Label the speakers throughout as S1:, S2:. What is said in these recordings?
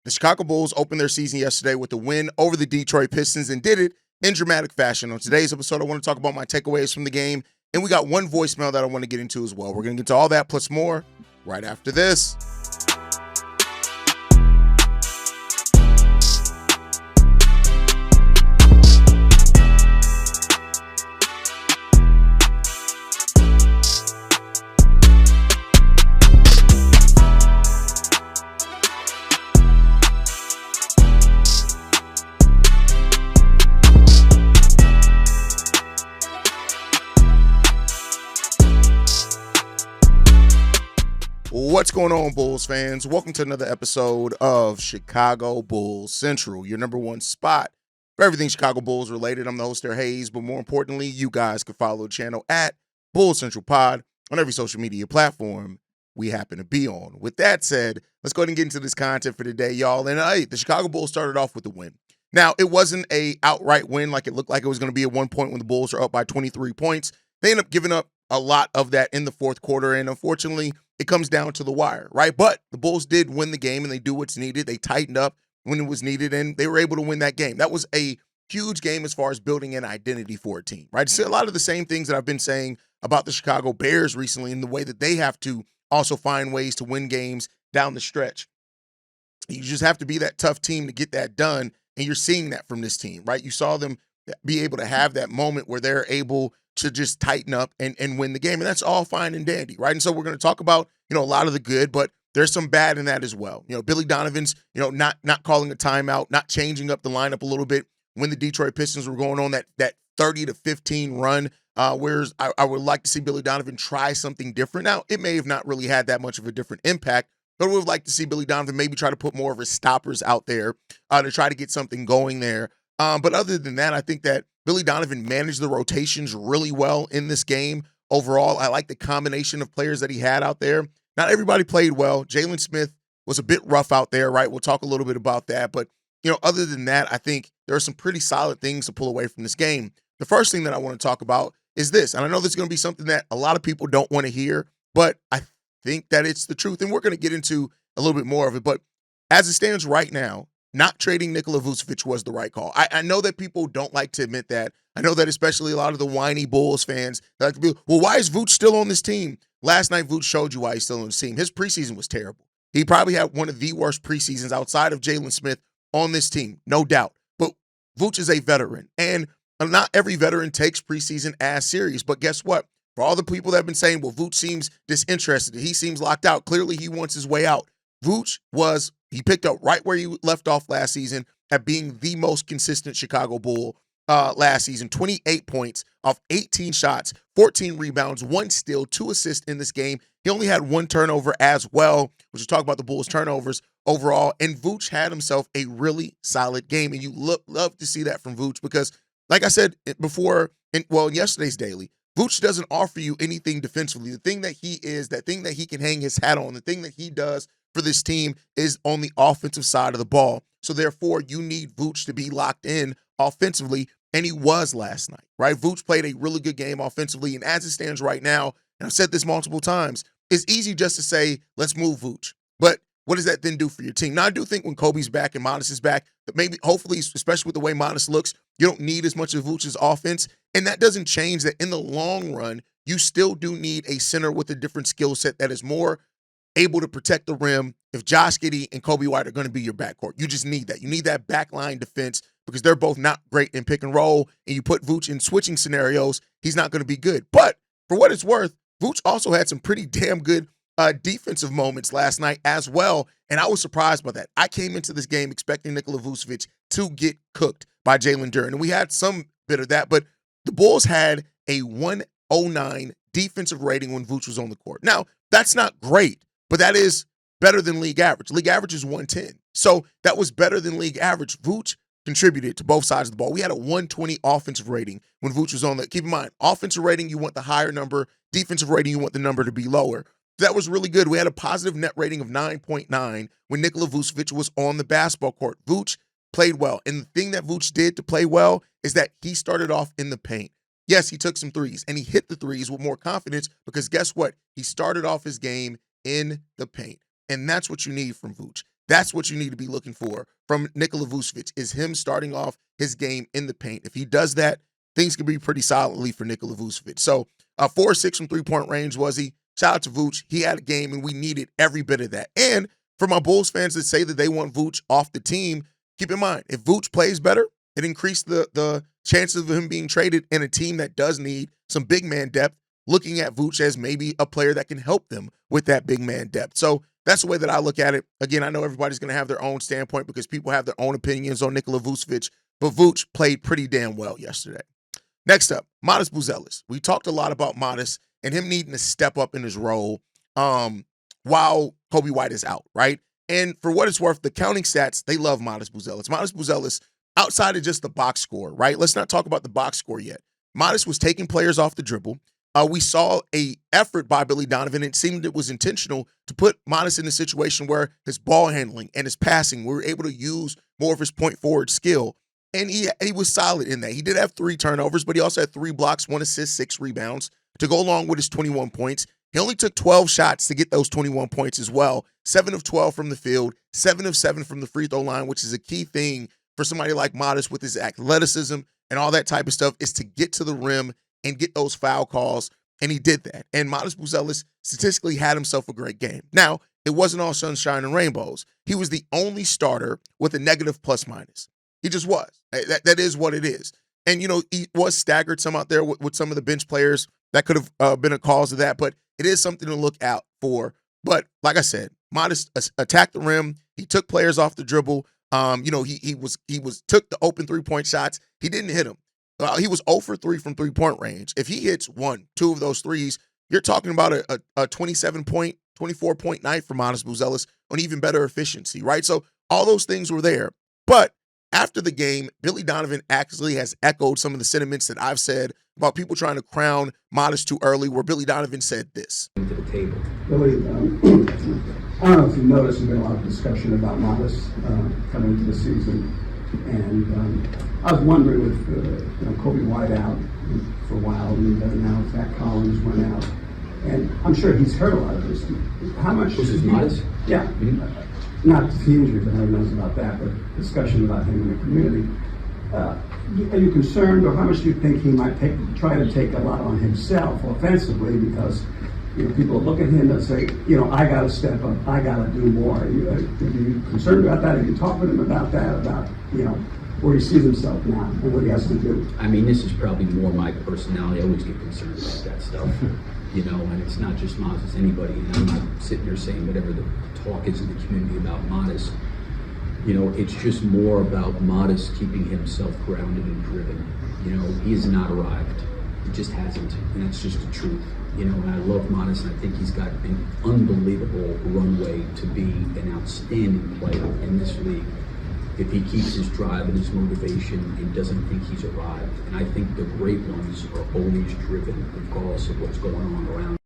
S1: The Chicago Bulls opened their season yesterday with a win over the Detroit Pistons and did it in dramatic fashion. On today's episode, I want to talk about my takeaways from the game, and we got one voicemail that I want to get into as well. We're going to get to all that plus more right after this. What's going on, Bulls fans? Welcome to another episode of Chicago Bulls Central, your number one spot for everything Chicago Bulls related. I'm the host there, Hayes, but more importantly, you guys can follow the channel at Bulls Central Pod on every social media platform we happen to be on. With that said, let's go ahead and get into this content for today, y'all. And the Chicago Bulls started off with a win. Now, it wasn't a outright win like it looked like it was going to be at one point when the Bulls are up by 23 points. They end up giving up a lot of that in the fourth quarter, and unfortunately, it comes down to the wire, right? But the Bulls did win the game, and they do what's needed. They tightened up when it was needed, and they were able to win that game. That was a huge game as far as building an identity for a team, right? It's a lot of the same things that I've been saying about the Chicago Bears recently in the way that they have to also find ways to win games down the stretch. You just have to be that tough team to get that done, and you're seeing that from this team, right? You saw them be able to have that moment where they're able to just tighten up and win the game. And that's all fine and dandy, right? And so we're going to talk about, a lot of the good, but there's some bad in that as well. Billy Donovan's, not calling a timeout, not changing up the lineup a little bit when the Detroit Pistons were going on that 30-15 run, whereas I would like to see Billy Donovan try something different. Now, it may have not really had that much of a different impact, but we would like to see Billy Donovan maybe try to put more of his stoppers out there to try to get something going there. But other than that, I think that Billy Donovan managed the rotations really well in this game. Overall, I like the combination of players that he had out there. Not everybody played well. Jalen Smith was a bit rough out there, right? We'll talk a little bit about that. But, other than that, I think there are some pretty solid things to pull away from this game. The first thing that I want to talk about is this. And I know this is going to be something that a lot of people don't want to hear, but I think that it's the truth. And we're going to get into a little bit more of it. But as it stands right now, not trading Nikola Vucevic was the right call. I know that people don't like to admit that. I know that especially a lot of the whiny Bulls fans like to be, well, why is Vooch still on this team? Last night, Vooch showed you why he's still on this team. His preseason was terrible. He probably had one of the worst preseasons outside of Jalen Smith on this team, no doubt. But Vooch is a veteran, and not every veteran takes preseason as serious. But guess what? For all the people that have been saying, well, Vooch seems disinterested, he seems locked out, clearly he wants his way out. Vooch he picked up right where he left off last season at being the most consistent Chicago Bull last season. 28 points off 18 shots, 14 rebounds, 1 steal, 2 assists in this game. He only had 1 turnover as well, which we'll talk about the Bulls' turnovers overall. And Vooch had himself a really solid game. And you love to see that from Vooch because, like I said before, in yesterday's daily, Vooch doesn't offer you anything defensively. The thing that he is, that thing that he can hang his hat on, the thing that he does for this team is on the offensive side of the ball. So therefore, you need Vooch to be locked in offensively, and he was last night, right? Vooch played a really good game offensively, and as it stands right now, and I've said this multiple times, it's easy just to say, let's move Vooch. But what does that then do for your team? Now, I do think when Kobe's back and Modest is back, that maybe, hopefully, especially with the way Modest looks, you don't need as much of Vooch's offense, and that doesn't change that in the long run, you still do need a center with a different skill set that is more able to protect the rim if Josh Giddey and Kobe White are going to be your backcourt. You just need that. You need that backline defense because they're both not great in pick and roll, and you put Vooch in switching scenarios, he's not going to be good. But for what it's worth, Vooch also had some pretty damn good defensive moments last night as well, and I was surprised by that. I came into this game expecting Nikola Vucevic to get cooked by Jalen Duren, and we had some bit of that, but the Bulls had a 109 defensive rating when Vooch was on the court. Now, that's not great, but that is better than league average. League average is 110. So that was better than league average. Vooch contributed to both sides of the ball. We had a 120 offensive rating when Vooch was on the. Keep in mind, offensive rating, you want the higher number. Defensive rating, you want the number to be lower. That was really good. We had a positive net rating of 9.9 when Nikola Vucevic was on the basketball court. Vooch played well. And the thing that Vooch did to play well is that he started off in the paint. Yes, he took some threes, and he hit the threes with more confidence because guess what? He started off his game in the paint. And that's what you need from Vooch. That's what you need to be looking for from Nikola Vucevic, is him starting off his game in the paint. If he does that, things can be pretty solidly for Nikola Vucevic. So 4-6 from three-point range was he. Shout out to Vooch. He had a game, and we needed every bit of that. And for my Bulls fans that say that they want Vooch off the team, keep in mind, if Vooch plays better, it increased the chances of him being traded in a team that does need some big man depth, looking at Vooch as maybe a player that can help them with that big man depth. So that's the way that I look at it. Again, I know everybody's going to have their own standpoint because people have their own opinions on Nikola Vucevic, but Vooch played pretty damn well yesterday. Next up, Modest Buzelis. We talked a lot about Modest and him needing to step up in his role while Kobe White is out, right? And for what it's worth, the counting stats, they love Modest Buzelis. Modest Buzelis, outside of just the box score, right? Let's not talk about the box score yet. Modest was taking players off the dribble. We saw a effort by Billy Donovan. It seemed it was intentional to put Modest in a situation where his ball handling and his passing, we were able to use more of his point forward skill. And he was solid in that. He did have 3 turnovers, but he also had 3 blocks, 1 assist, 6 rebounds to go along with his 21 points. He only took 12 shots to get those 21 points as well. 7 of 12 from the field, 7 of 7 from the free throw line, which is a key thing for somebody like Modest with his athleticism and all that type of stuff, is to get to the rim and get those foul calls, and he did that. And Modest Buzelis statistically had himself a great game. Now, it wasn't all sunshine and rainbows. He was the only starter with a negative plus-minus. He just was. That is what it is. And, he was staggered some out there with some of the bench players. That could have been a cause of that, but it is something to look out for. But like I said, Modest attacked the rim. He took players off the dribble. He took the open 3-point shots. He didn't hit them. He was 0 for 3 from 3-point range. If he hits 1, 2 of those threes, you're talking about a 27-point, 24-point night for Modest Buzelis on even better efficiency, right? So all those things were there. But after the game, Billy Donovan actually has echoed some of the sentiments that I've said about people trying to crown Modest too early, where Billy Donovan said this.
S2: To the table.
S3: Billy, I don't know if you noticed, there's been a lot of discussion about Modest coming into the season. And I was wondering with Kobe White out for a while, and now Zach Collins went out. And I'm sure he's heard a lot of this. How much
S2: This is Modest?
S3: Yeah. Mm-hmm. Not the injury, but everyone knows about that, but discussion about him in the community. Are you concerned, or how much do you think he might try to take a lot on himself offensively, because people look at him and say, I got to step up, I got to do more. Are you concerned about that? Have you talked with him about that, about where he sees himself now and what he has to do?
S2: I mean, this is probably more my personality. I always get concerned about that stuff. And it's not just Modest, it's anybody. And I'm not sitting here saying whatever the talk is in the community about Modest. It's just more about Modest keeping himself grounded and driven. He has not arrived. He just hasn't. And that's just the truth. And I love Modest, and I think he's got an unbelievable runway to be an outstanding player in this league if he keeps his drive and his motivation and doesn't think he's arrived. And I think the great ones are always driven regardless of what's going on around.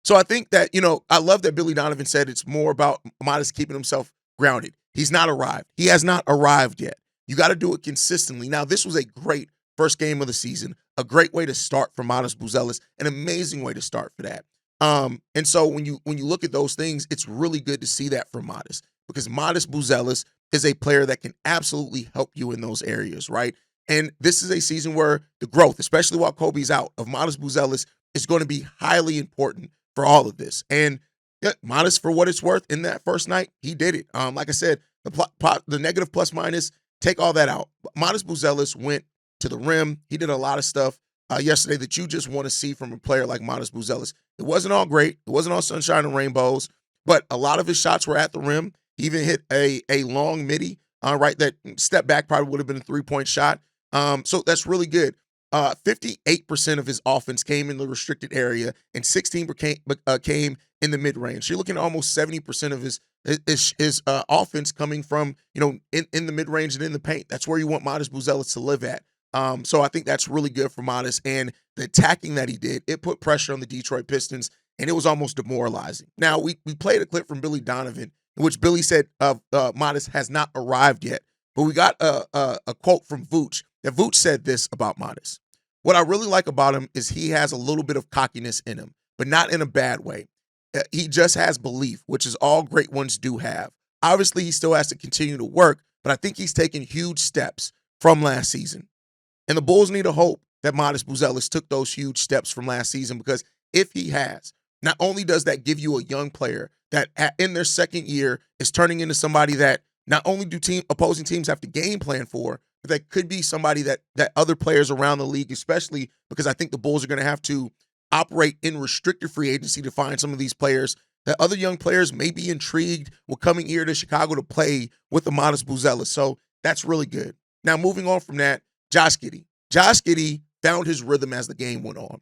S1: So I think that, I love that Billy Donovan said it's more about Modest keeping himself grounded. He's not arrived. He has not arrived yet. You got to do it consistently. Now, this was a great first game of the season, a great way to start for Modest Buzelis, an amazing way to start for that. And so when you look at those things, it's really good to see that from Modest, because Modest Buzelis is a player that can absolutely help you in those areas, right? And this is a season where the growth, especially while Kobe's out, of Modest Buzelis is going to be highly important for all of this. And yeah, Modest, for what it's worth, in that first night, he did it. Like I said, the negative plus minus, take all that out. Modest Buzelis went to the rim. He did a lot of stuff yesterday that you just want to see from a player like Modest Buzelis. It wasn't all great. It wasn't all sunshine and rainbows, but a lot of his shots were at the rim. He even hit a long midi, right? That step back probably would have been a 3-point shot. So that's really good. 58% of his offense came in the restricted area, and 16% came in the mid-range. So you're looking at almost 70% of his offense coming from, in the mid-range and in the paint. That's where you want Modest Buzelis to live at. So I think that's really good for Modest, and the attacking that he did, it put pressure on the Detroit Pistons, and it was almost demoralizing. Now, we played a clip from Billy Donovan, in which Billy said Modest has not arrived yet, but we got a quote from Vooch, that Vooch said this about Modest. What I really like about him is he has a little bit of cockiness in him, but not in a bad way. He just has belief, which is all great ones do have. Obviously, he still has to continue to work, but I think he's taken huge steps from last season. And the Bulls need to hope that Modest Buzelis took those huge steps from last season, because if he has, not only does that give you a young player that in their second year is turning into somebody that not only do opposing teams have to game plan for, but that could be somebody that other players around the league, especially because I think the Bulls are going to have to operate in restricted free agency to find some of these players, that other young players may be intrigued with coming here to Chicago to play with the Modest Buzelis. So that's really good. Now, moving on from that, Josh Giddey. Josh Giddey found his rhythm as the game went on.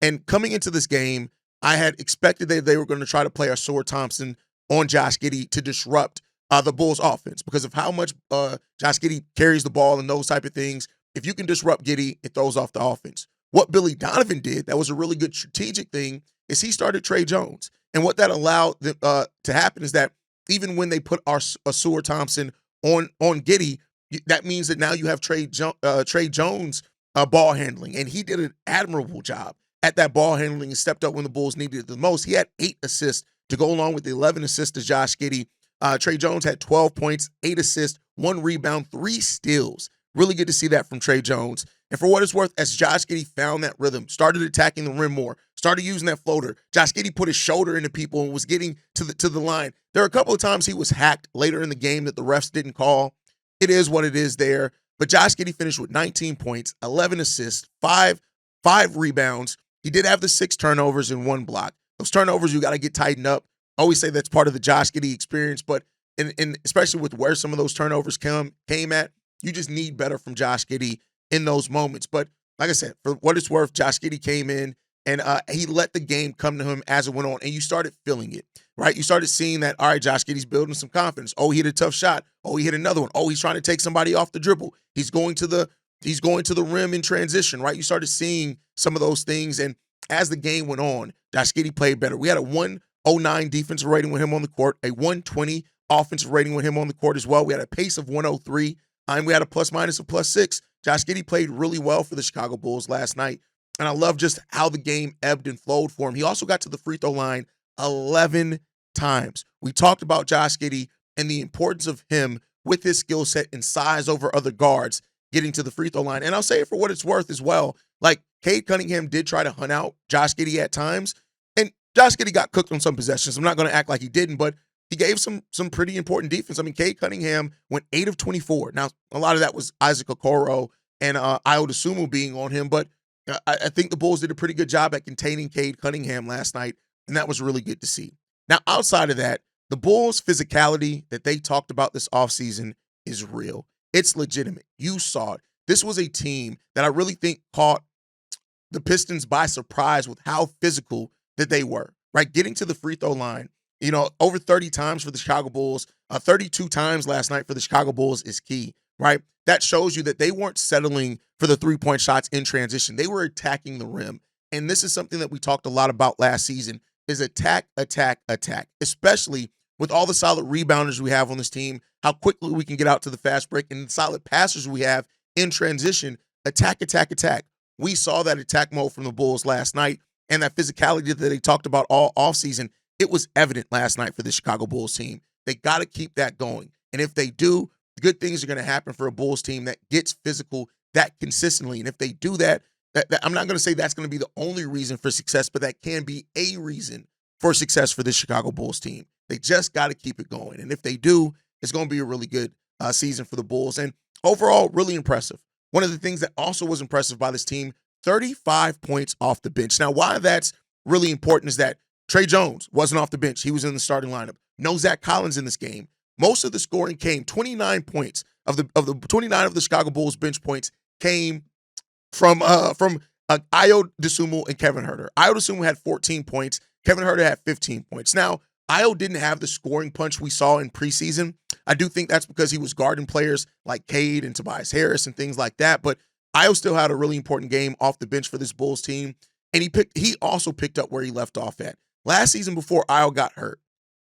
S1: And coming into this game, I had expected that they were going to try to play Ausar Thompson on Josh Giddey to disrupt the Bulls' offense, because of how much Josh Giddey carries the ball and those type of things. If you can disrupt Giddey, it throws off the offense. What Billy Donovan did, that was a really good strategic thing, is he started Trey Jones. And what that allowed to happen is that even when they put Ausar Thompson on Giddey, that means that now you have Trey Jones ball handling. And he did an admirable job at that ball handling and stepped up when the Bulls needed it the most. He had 8 assists to go along with the 11 assists to Josh Giddey. Trey Jones had 12 points, 8 assists, 1 rebound, 3 steals. Really good to see that from Trey Jones. And for what it's worth, as Josh Giddey found that rhythm, started attacking the rim more, started using that floater, Josh Giddey put his shoulder into people and was getting to the line. There were a couple of times he was hacked later in the game that the refs didn't call. It is what it is there. But Josh Giddey finished with 19 points, 11 assists, 5 rebounds. He did have the 6 turnovers and 1 block. Those turnovers, you got to get tightened up. I always say that's part of the Josh Giddey experience, but in especially with where some of those turnovers came at, you just need better from Josh Giddey in those moments. But like I said, for what it's worth, Josh Giddey came in and he let the game come to him as it went on, and you started feeling it, right? You started seeing that, all right, Josh Giddey's building some confidence. Oh, he hit a tough shot. Oh, he hit another one. Oh, he's trying to take somebody off the dribble. He's going to the rim in transition, right? You started seeing some of those things, and as the game went on, Josh Giddey played better. We had a 109 defensive rating with him on the court, a 120 offensive rating with him on the court as well. We had a pace of 103, and we had a plus-minus of +6. Josh Giddey played really well for the Chicago Bulls last night, and I love just how the game ebbed and flowed for him. He also got to the free throw line 11 times. We talked about Josh Giddey and the importance of him with his skill set and size over other guards getting to the free throw line. And I'll say it for what it's worth as well. Like, Cade Cunningham did try to hunt out Josh Giddey at times, and Josh Giddey got cooked on some possessions. I'm not going to act like he didn't, but he gave some pretty important defense. I mean, Cade Cunningham went 8 of 24. Now, a lot of that was Isaac Okoro and Dosunmu being on him, but I think the Bulls did a pretty good job at containing Cade Cunningham last night, and that was really good to see. Now, outside of that, the Bulls' physicality that they talked about this offseason is real. It's legitimate. You saw it. This was a team that I really think caught the Pistons by surprise with how physical that they were, right? Getting to the free throw line, over 30 times for the Chicago Bulls, 32 times last night for the Chicago Bulls is key, right? That shows you that they weren't settling for the three-point shots in transition. They were attacking the rim. And this is something that we talked a lot about last season, is attack, attack, attack, especially with all the solid rebounders we have on this team, how quickly we can get out to the fast break, and the solid passers we have in transition. Attack, attack, attack. We saw that attack mode from the Bulls last night, and that physicality that they talked about all offseason, it was evident last night for the Chicago Bulls team. They got to keep that going. And if they do, good things are going to happen for a Bulls team that gets physical that consistently. And if they do that, I'm not going to say that's going to be the only reason for success, but that can be a reason for success for this Chicago Bulls team. They just got to keep it going. And if they do, it's going to be a really good season for the Bulls. And overall, really impressive. One of the things that also was impressive by this team, 35 points off the bench. Now, why that's really important is that Trey Jones wasn't off the bench. He was in the starting lineup. No Zach Collins in this game. Most of the scoring came, 29 points of the 29 of the Chicago Bulls bench points came from Ayo Dosunmu and Kevin Huerter. Ayo Dosunmu had 14 points. Kevin Huerter had 15 points. Now, Ayo didn't have the scoring punch we saw in preseason. I do think that's because he was guarding players like Cade and Tobias Harris and things like that. But Ayo still had a really important game off the bench for this Bulls team. And he also picked up where he left off at. Last season before Ayo got hurt,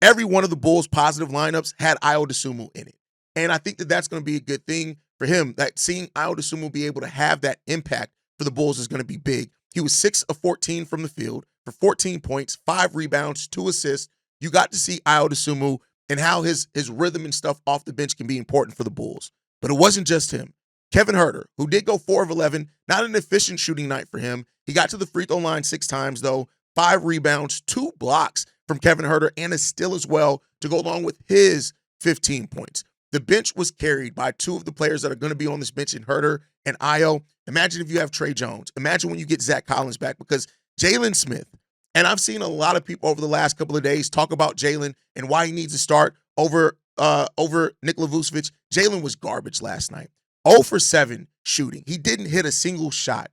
S1: every one of the Bulls' positive lineups had Ayo Dosunmu in it. And I think that that's going to be a good thing for him, that seeing Ayo Dosunmu be able to have that impact for the Bulls is going to be big. He was 6 of 14 from the field for 14 points, 5 rebounds, 2 assists. You got to see Dosunmu and how his rhythm and stuff off the bench can be important for the Bulls. But it wasn't just him. Kevin Huerter, who did go 4 of 11, not an efficient shooting night for him. He got to the free throw line 6 times, though, 5 rebounds, 2 blocks from Kevin Huerter, and a steal as well to go along with his 15 points. The bench was carried by 2 of the players that are going to be on this bench in Huerter and Io. Imagine if you have Trey Jones. Imagine when you get Zach Collins back, because Jalen Smith, and I've seen a lot of people over the last couple of days talk about Jalen and why he needs to start over Nikola Vucevic. Jalen was garbage last night. 0 for 7 shooting. He didn't hit a single shot.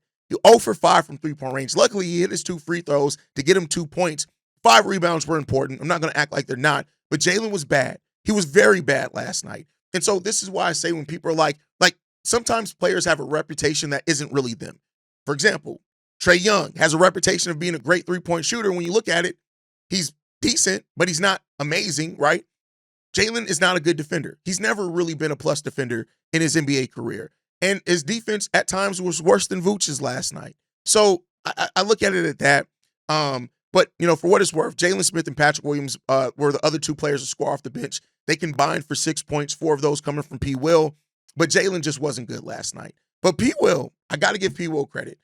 S1: 0 for 5 from three-point range. Luckily, he hit his 2 free throws to get him 2 points. 5 rebounds were important. I'm not going to act like they're not, but Jalen was bad. He was very bad last night. And so this is why I say when people are like sometimes players have a reputation that isn't really them. For example, Trae Young has a reputation of being a great three-point shooter. When you look at it, he's decent, but he's not amazing, right? Jalen is not a good defender. He's never really been a plus defender in his NBA career. And his defense at times was worse than Vooch's last night. So I look at it at that. But, for what it's worth, Jalen Smith and Patrick Williams were the other 2 players to score off the bench. They combined for 6 points, 4 of those coming from P. Will. But Jalen just wasn't good last night. But P. Will, I got to give P. Will credit.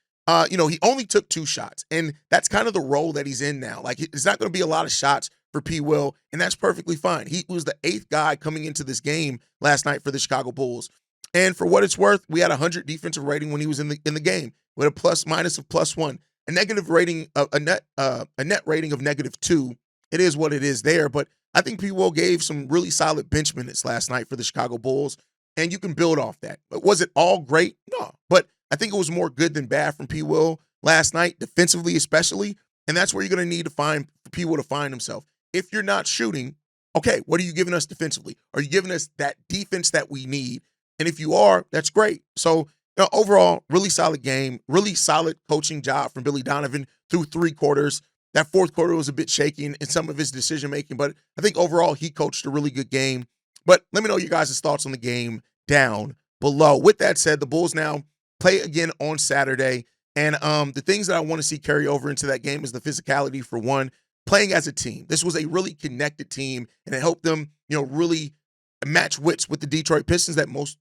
S1: He only took 2 shots, and that's kind of the role that he's in now. Like, it's not going to be a lot of shots for P. Will, and that's perfectly fine. He was the 8th guy coming into this game last night for the Chicago Bulls. And for what it's worth, we had 100 defensive rating when he was in the game with a plus-minus of +1. A negative rating, a net rating of -2. It is what it is there, but I think P. Will gave some really solid bench minutes last night for the Chicago Bulls, and you can build off that. But was it all great? No, but I think it was more good than bad from P. Will last night, defensively especially, and that's where you're going to need to find P. Will to find himself. If you're not shooting, okay, what are you giving us defensively? Are you giving us that defense that we need? And if you are, that's great. So, overall, really solid game, really solid coaching job from Billy Donovan through 3 quarters. That 4th quarter was a bit shaky in some of his decision-making, but I think overall he coached a really good game. But let me know your guys' thoughts on the game down below. With that said, the Bulls now play again on Saturday, and the things that I want to see carry over into that game is the physicality, for one, playing as a team. This was a really connected team, and it helped them, really match wits with the Detroit Pistons that most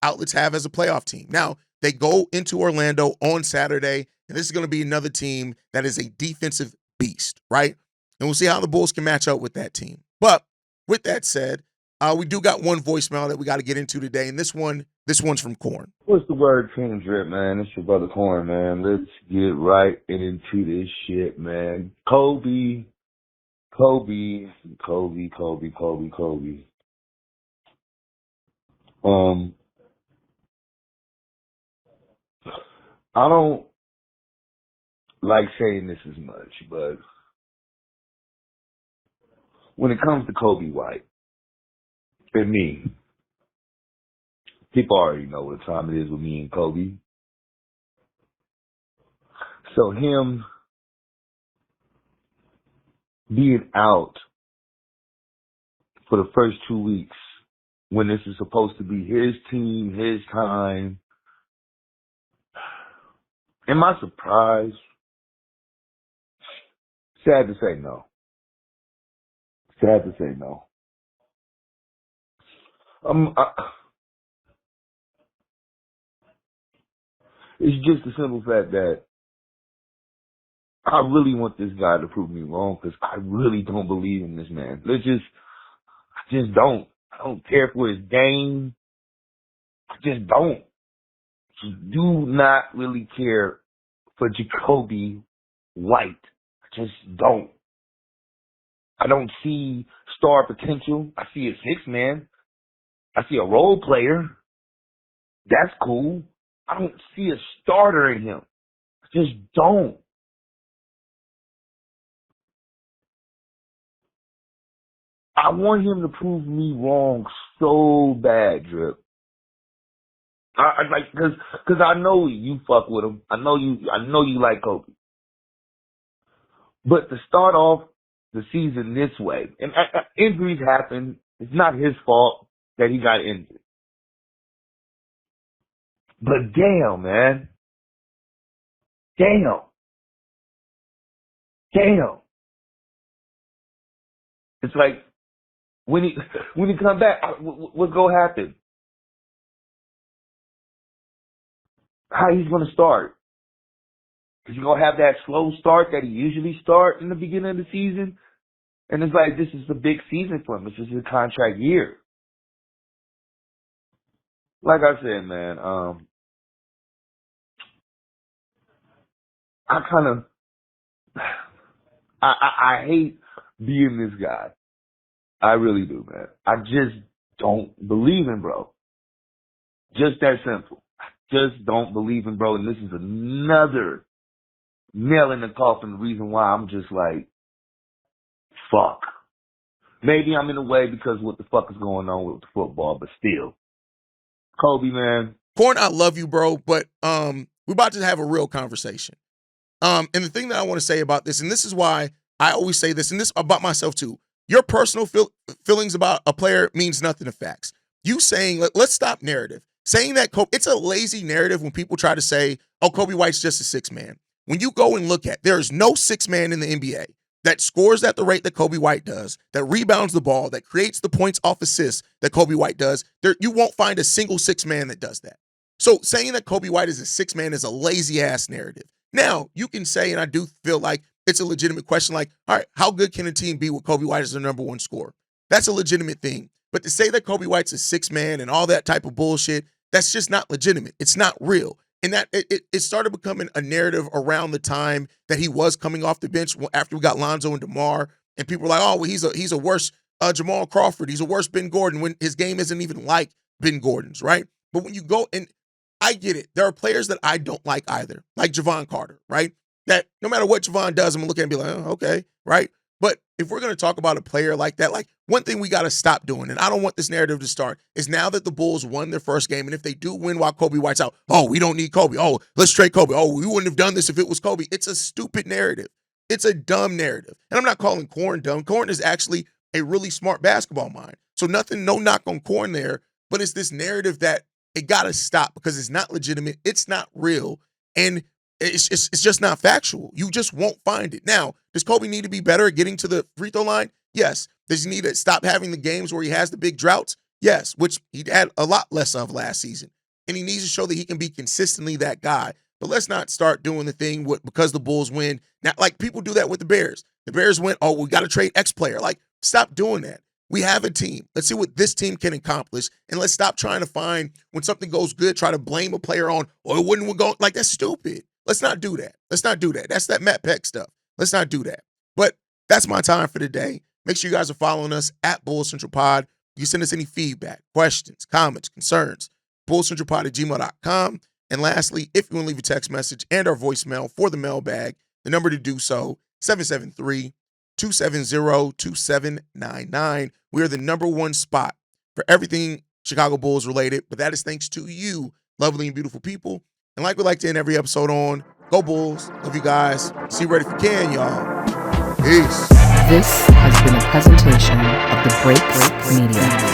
S1: outlets have as a playoff team. Now, they go into Orlando on Saturday, and this is going to be another team that is a defensive beast, right? And we'll see how the Bulls can match up with that team. But with that said, we do got one voicemail that we got to get into today, and this one's from Corn.
S4: What's the word, King Drip, man? It's your brother Corn, man. Let's get right into this shit, man. Kobe. I don't like saying this as much, but when it comes to Kobe White and me, people already know what time it is with me and Kobe. So him being out for the first 2 weeks when this is supposed to be his team, his time, am I surprised? Sad to say no. It's just the simple fact that I really want this guy to prove me wrong, because I really don't believe in this man. I just don't. I don't care for his game. I just don't. Do not really care for Jacoby White. I just don't. I don't see star potential. I see a 6-man. I see a role player. That's cool. I don't see a starter in him. I just don't. I want him to prove me wrong so bad, Drip. I like, cause I know you fuck with him. I know you like Kobe. But to start off the season this way, and injuries happen. It's not his fault that he got injured. But damn, man. Damn. damn. It's like, when he come back, what's going to happen? How he's going to start? Is he going to have that slow start that he usually start in the beginning of the season? And it's like, this is a big season for him. This is a contract year. Like I said, man, I hate being this guy. I really do, man. I just don't believe in bro. Just that simple. I just don't believe in bro. And this is another nail in the coffin, the reason why I'm just like, fuck. Maybe I'm in the way because what the fuck is going on with the football, but still. Kobe, man.
S1: Corn, I love you, bro, but we're about to have a real conversation. And the thing that I want to say about this, and this is why I always say this, and this about myself too, your personal feelings about a player means nothing to facts. You saying, let's stop narrative. Saying that Kobe, it's a lazy narrative when people try to say, oh, Kobe White's just a six man. When you go and look at, there is no six man in the NBA that scores at the rate that Kobe White does, that rebounds the ball, that creates the points off assists that Kobe White does. You won't find a single six man that does that. So saying that Kobe White is a six man is a lazy ass narrative. Now, you can say, and I do feel like it's a legitimate question, like, all right, how good can a team be with Kobe White as their number one scorer? That's a legitimate thing. But to say that Kobe White's a six man and all that type of bullshit, that's just not legitimate. It's not real. And that it started becoming a narrative around the time that he was coming off the bench after we got Lonzo and DeMar, and people were like, oh, well, he's a worse Jamal Crawford. He's a worse Ben Gordon when his game isn't even like Ben Gordon's, right? But when you go, and I get it, there are players that I don't like either, like Javon Carter, right? That no matter what Javon does, I'm going to look at him and be like, oh, okay, right? But if we're going to talk about a player like that, like one thing we got to stop doing, and I don't want this narrative to start, is now that the Bulls won their first game, and if they do win while Kobe White's out, oh, we don't need Kobe. Oh, let's trade Kobe. Oh, we wouldn't have done this if it was Kobe. It's a stupid narrative. It's a dumb narrative. And I'm not calling Corn dumb. Corn is actually a really smart basketball mind. So no knock on Corn there, but it's this narrative that it got to stop because it's not legitimate. It's not real. And it's just not factual. You just won't find it. Now, does Kobe need to be better at getting to the free throw line? Yes. Does he need to stop having the games where he has the big droughts? Yes, which he had a lot less of last season. And he needs to show that he can be consistently that guy. But let's not start doing the thing because the Bulls win. Now, like people do that with the Bears. The Bears went, oh, we got to trade X player. Like, stop doing that. We have a team. Let's see what this team can accomplish. And let's stop trying to find when something goes good, try to blame a player on, oh, it wouldn't go. Like, that's stupid. Let's not do that. Let's not do that. That's that Matt Peck stuff. Let's not do that. But that's my time for today. Make sure you guys are following us at Bulls Central Pod. You send us any feedback, questions, comments, concerns, bullscentralpod@gmail.com. And lastly, if you want to leave a text message and our voicemail for the mailbag, the number to do so, 773-270-2799. We are the number one spot for everything Chicago Bulls related, but that is thanks to you, lovely and beautiful people. And like we like to end every episode on, go Bulls. Love you guys. See you right if you can, y'all. Peace.
S5: This has been a presentation of the Break Media.